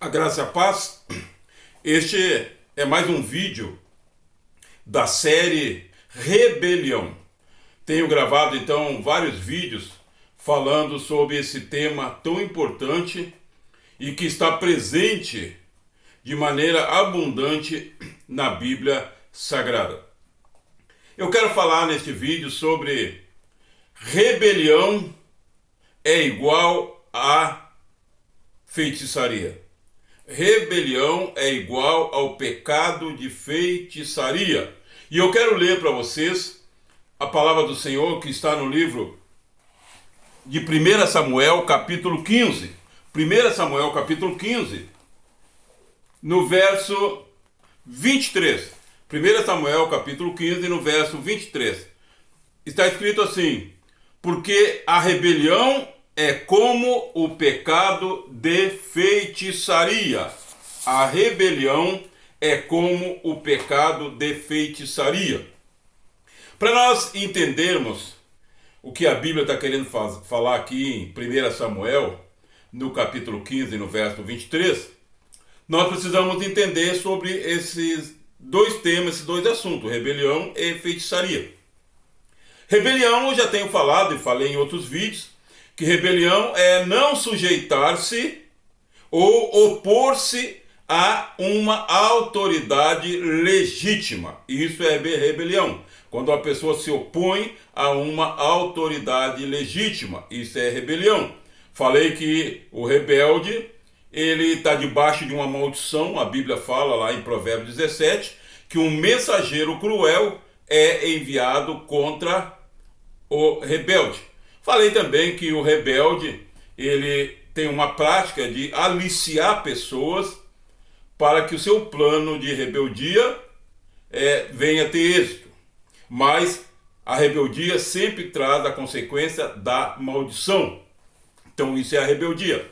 A graça e a paz. Este é mais um vídeo da série Rebelião. Tenho gravado então vários vídeos falando sobre esse tema tão importante e que está presente de maneira abundante na Bíblia Sagrada. Eu quero falar neste vídeo sobre rebelião é igual a feitiçaria. Rebelião é igual ao pecado de feitiçaria. E eu quero ler para vocês a palavra do Senhor que está no livro de 1 Samuel, capítulo 15. 1 Samuel, capítulo 15, no verso 23. 1 Samuel, capítulo 15, no verso 23. Está escrito assim: porque a rebelião é como o pecado de feitiçaria. A rebelião é como o pecado de feitiçaria. Para nós entendermos o que a Bíblia está querendo falar aqui em 1 Samuel, no capítulo 15, no verso 23, nós precisamos entender sobre esses dois temas, esses dois assuntos, rebelião e feitiçaria. Rebelião, eu já tenho falado e falei em outros vídeos, que rebelião é não sujeitar-se ou opor-se a uma autoridade legítima. Isso é rebelião. Quando a pessoa se opõe a uma autoridade legítima, isso é rebelião. Falei que o rebelde, ele está debaixo de uma maldição. A Bíblia fala lá em Provérbios 17 que um mensageiro cruel é enviado contra o rebelde. Falei também que o rebelde, ele tem uma prática de aliciar pessoas para que o seu plano de rebeldia venha a ter êxito. Mas a rebeldia sempre traz a consequência da maldição. Então isso é a rebeldia.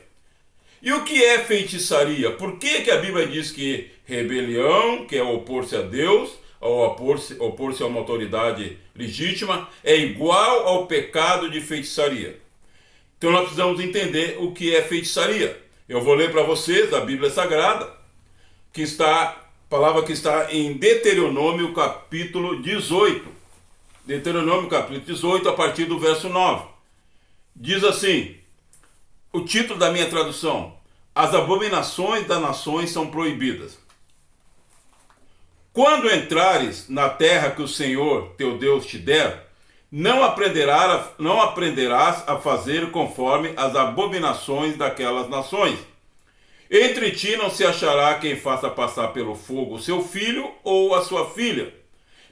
E o que é feitiçaria? Por que a Bíblia diz que rebelião, que é opor-se a Deus, ou opor-se a uma autoridade legítima, é igual ao pecado de feitiçaria? Então nós precisamos entender o que é feitiçaria. Eu vou ler para vocês a Bíblia Sagrada, a palavra que está em Deuteronômio capítulo 18. Deuteronômio capítulo 18, a partir do verso 9. Diz assim, o título da minha tradução: as abominações das nações são proibidas. Quando entrares na terra que o Senhor teu Deus te der, não aprenderás a fazer conforme as abominações daquelas nações. Entre ti não se achará quem faça passar pelo fogo o seu filho ou a sua filha,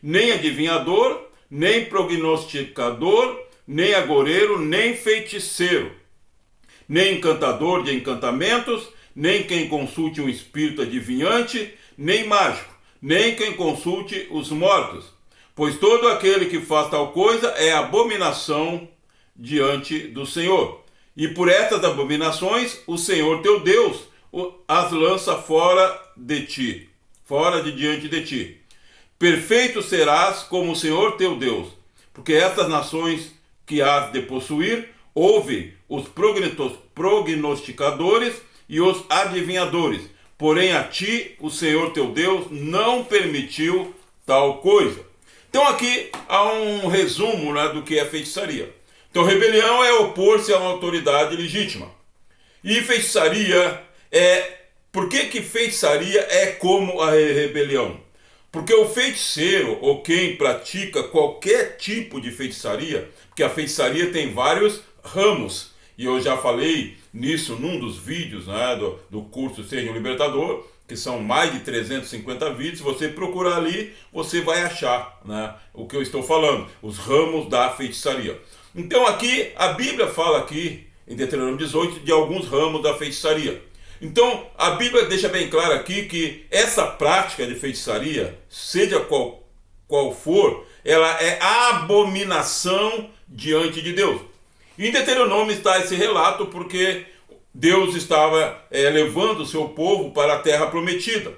nem adivinhador, nem prognosticador, nem agoreiro, nem feiticeiro, nem encantador de encantamentos, nem quem consulte um espírito adivinhante, nem mágico, nem quem consulte os mortos, pois todo aquele que faz tal coisa é abominação diante do Senhor. E por estas abominações o Senhor teu Deus as lança fora de ti, fora de diante de ti. Perfeito serás como o Senhor teu Deus, porque estas nações que has de possuir ouvem os prognosticadores e os adivinhadores, porém a ti o Senhor teu Deus não permitiu tal coisa. Então aqui há um resumo, né, do que é feitiçaria. Então rebelião é opor-se a uma autoridade legítima. E feitiçaria por que feitiçaria é como a rebelião? Porque o feiticeiro ou quem pratica qualquer tipo de feitiçaria, porque a feitiçaria tem vários ramos, e eu já falei nisso num dos vídeos, né, do curso Seja um Libertador, que são mais de 350 vídeos. Se você procurar ali, você vai achar, né, o que eu estou falando, os ramos da feitiçaria. Então aqui, a Bíblia fala aqui, em Deuteronômio 18, de alguns ramos da feitiçaria. Então a Bíblia deixa bem claro aqui que essa prática de feitiçaria, seja qual for, ela é abominação diante de Deus. Em Deuteronômio está esse relato porque Deus estava levando o seu povo para a terra prometida.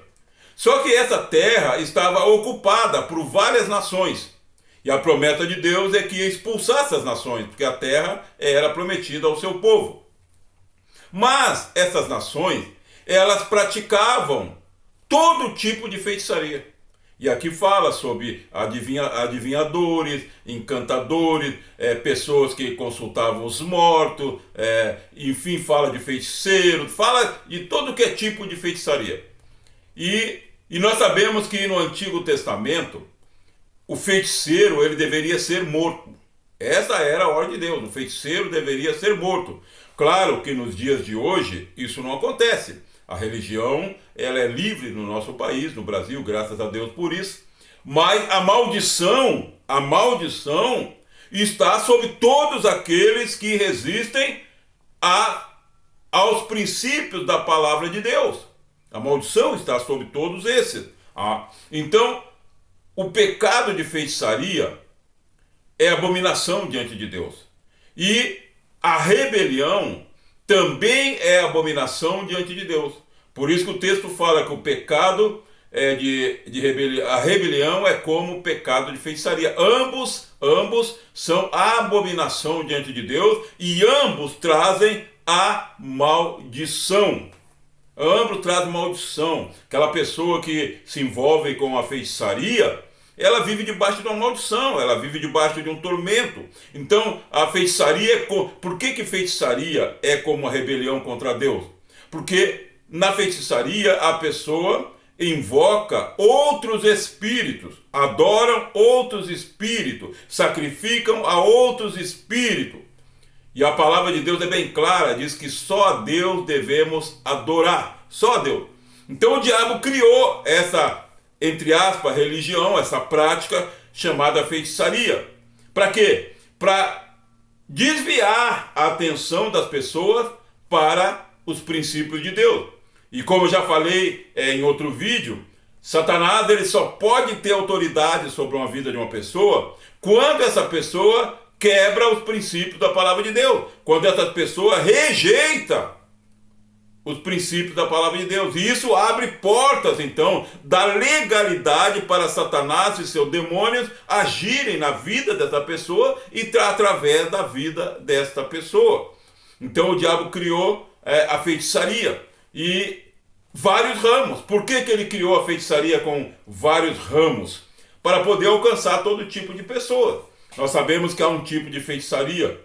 Só que essa terra estava ocupada por várias nações. E a promessa de Deus é que ia expulsar essas nações, porque a terra era prometida ao seu povo. Mas essas nações, elas praticavam todo tipo de feitiçaria. E aqui fala sobre adivinhadores, encantadores, pessoas que consultavam os mortos, enfim, fala de feiticeiros, fala de todo que é tipo de feitiçaria. E nós sabemos que no Antigo Testamento, o feiticeiro ele deveria ser morto. Essa era a ordem de Deus, o feiticeiro deveria ser morto. Claro que nos dias de hoje isso não acontece. A religião ela é livre no nosso país, no Brasil, graças a Deus por isso. Mas a maldição está sobre todos aqueles que resistem aos princípios da palavra de Deus. A maldição está sobre todos esses. Então, o pecado de feitiçaria é abominação diante de Deus. E a rebelião também é abominação diante de Deus. Por isso que o texto fala que o pecado a rebelião é como o pecado de feitiçaria. Ambos são abominação diante de Deus e ambos trazem a maldição. Ambos trazem maldição. Aquela pessoa que se envolve com a feitiçaria, ela vive debaixo de uma maldição, ela vive debaixo de um tormento. Então, a feitiçaria, por que feitiçaria é como a rebelião contra Deus? Porque na feitiçaria a pessoa invoca outros espíritos, adoram outros espíritos, sacrificam a outros espíritos. E a palavra de Deus é bem clara, diz que só a Deus devemos adorar, só a Deus. Então o diabo criou essa, entre aspas, religião, essa prática chamada feitiçaria. Para quê? Para desviar a atenção das pessoas para os princípios de Deus. E como eu já falei em outro vídeo, Satanás ele só pode ter autoridade sobre uma vida de uma pessoa quando essa pessoa quebra os princípios da palavra de Deus, quando essa pessoa rejeita os princípios da palavra de Deus. E isso abre portas, então, da legalidade para Satanás e seus demônios agirem na vida dessa pessoa e através da vida desta pessoa. Então o diabo criou a feitiçaria e vários ramos. Por que ele criou a feitiçaria com vários ramos? Para poder alcançar todo tipo de pessoas. Nós sabemos que há um tipo de feitiçaria,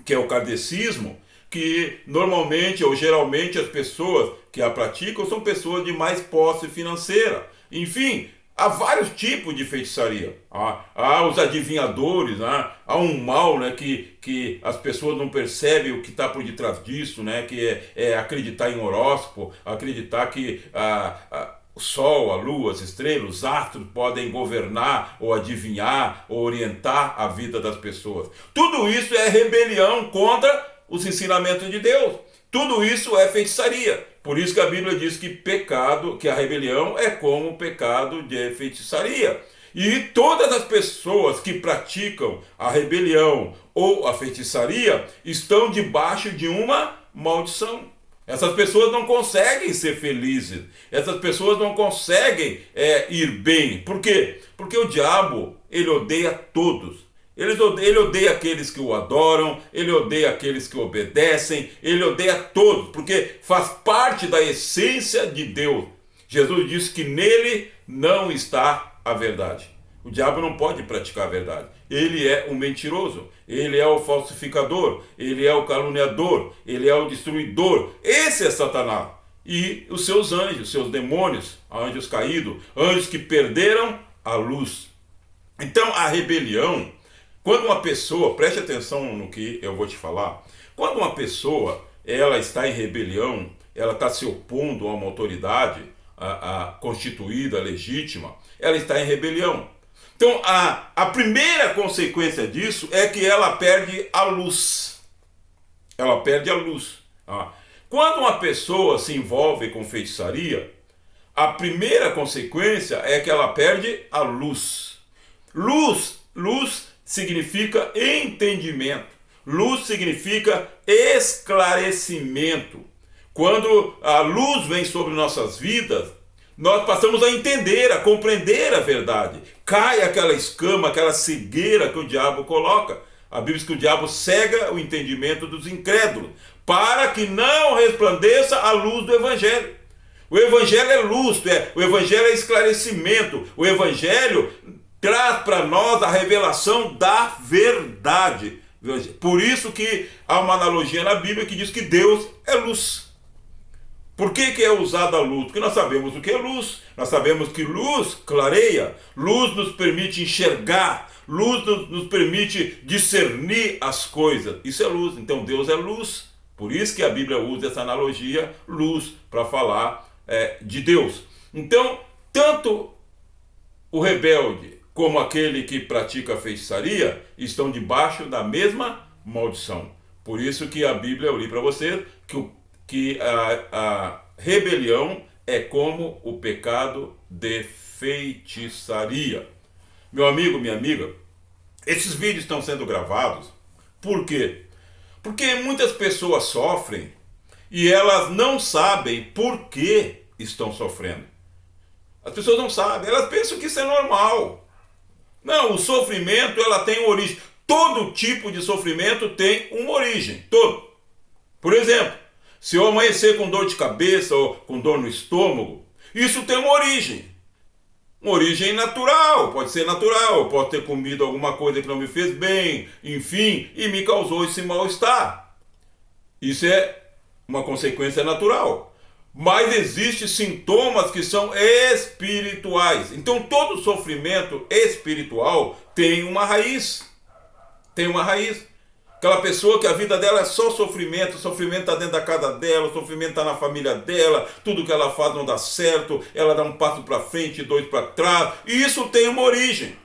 que é o kardecismo, que normalmente ou geralmente as pessoas que a praticam são pessoas de mais posse financeira. Enfim, há vários tipos de feitiçaria. Há os adivinhadores, há um mal, né, que as pessoas não percebem o que está por detrás disso, né, que é acreditar em horóscopo, acreditar que o sol, a lua, as estrelas, os astros podem governar ou adivinhar ou orientar a vida das pessoas. Tudo isso é rebelião contra os ensinamentos de Deus. Tudo isso é feitiçaria. Por isso que a Bíblia diz que a rebelião é como o pecado de feitiçaria. E todas as pessoas que praticam a rebelião ou a feitiçaria estão debaixo de uma maldição. Essas pessoas não conseguem ser felizes. Essas pessoas não conseguem ir bem. Por quê? Porque o diabo, ele odeia todos. Ele odeia aqueles que o adoram, ele odeia aqueles que obedecem, ele odeia todos, porque faz parte da essência de Deus. Jesus disse que nele não está a verdade. O diabo não pode praticar a verdade. Ele é um mentiroso, ele é o falsificador, ele é o caluniador, ele é o destruidor. Esse é Satanás. E os seus anjos, seus demônios, anjos caídos, anjos que perderam a luz. Então a rebelião, quando uma pessoa, preste atenção no que eu vou te falar, quando uma pessoa ela está em rebelião, ela está se opondo a uma autoridade constituída, legítima, ela está em rebelião. Então a primeira consequência disso é que ela perde a luz. Ela perde a luz. Quando uma pessoa se envolve com feitiçaria, a primeira consequência é que ela perde a luz. Luz significa entendimento. Luz significa esclarecimento. Quando a luz vem sobre nossas vidas, nós passamos a entender, a compreender a verdade. Cai aquela escama, aquela cegueira que o diabo coloca. A Bíblia diz que o diabo cega o entendimento dos incrédulos, para que não resplandeça a luz do Evangelho. O Evangelho é luz, o Evangelho é esclarecimento, o Evangelho traz para nós a revelação da verdade. Por isso que há uma analogia na Bíblia que diz que Deus é luz. Por que é usada a luz? Porque nós sabemos o que é luz. Nós sabemos que luz clareia, luz nos permite enxergar, luz nos permite discernir as coisas. Isso é luz. Então Deus é luz. Por isso que a Bíblia usa essa analogia, luz, para falar de Deus. Então, tanto o rebelde como aquele que pratica a feitiçaria estão debaixo da mesma maldição. Por isso que a Bíblia, eu li para você, que a rebelião é como o pecado de feitiçaria. Meu amigo, minha amiga, esses vídeos estão sendo gravados. Por quê? Porque muitas pessoas sofrem e elas não sabem por que estão sofrendo. As pessoas não sabem, elas pensam que isso é normal. Não, o sofrimento ela tem uma origem. Todo tipo de sofrimento tem uma origem, todo. Por exemplo, se eu amanhecer com dor de cabeça ou com dor no estômago, isso tem uma origem. Uma origem natural, pode ser natural, eu posso ter comido alguma coisa que não me fez bem, enfim, e me causou esse mal-estar. Isso é uma consequência natural. Mas existem sintomas que são espirituais. Então todo sofrimento espiritual tem uma raiz. Tem uma raiz. Aquela pessoa que a vida dela é só sofrimento, o sofrimento está dentro da casa dela, o sofrimento está na família dela, tudo que ela faz não dá certo, ela dá um passo para frente, dois para trás, e isso tem uma origem.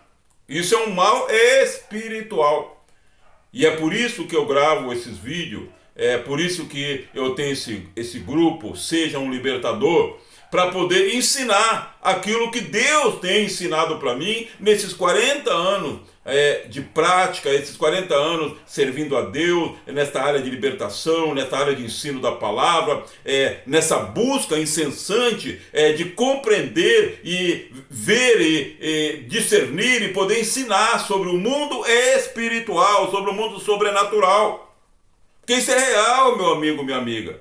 Isso é um mal espiritual. E é por isso que eu gravo esses vídeos, é por isso que eu tenho esse grupo, Seja um Libertador, para poder ensinar aquilo que Deus tem ensinado para mim nesses 40 anos de prática, esses 40 anos servindo a Deus, nesta área de libertação, nessa área de ensino da palavra, nessa busca incessante de compreender e ver e discernir e poder ensinar sobre o mundo espiritual, sobre o mundo sobrenatural. Porque isso é real, meu amigo, minha amiga.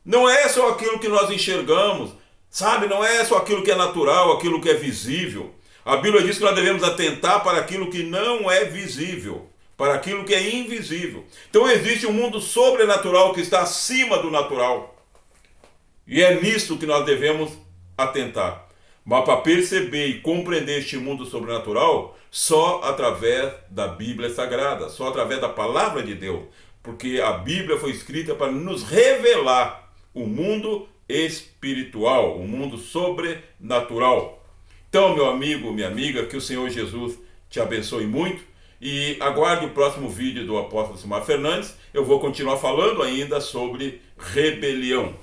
Não é só aquilo que nós enxergamos, sabe? Não é só aquilo que é natural, aquilo que é visível. A Bíblia diz que nós devemos atentar para aquilo que não é visível, para aquilo que é invisível. Então existe um mundo sobrenatural que está acima do natural. E é nisso que nós devemos atentar. Mas para perceber e compreender este mundo sobrenatural, só através da Bíblia Sagrada, só através da Palavra de Deus. Porque a Bíblia foi escrita para nos revelar o mundo espiritual, o mundo sobrenatural. Então, meu amigo, minha amiga, que o Senhor Jesus te abençoe muito e aguarde o próximo vídeo do apóstolo Silmar Fernandes. Eu vou continuar falando ainda sobre rebelião.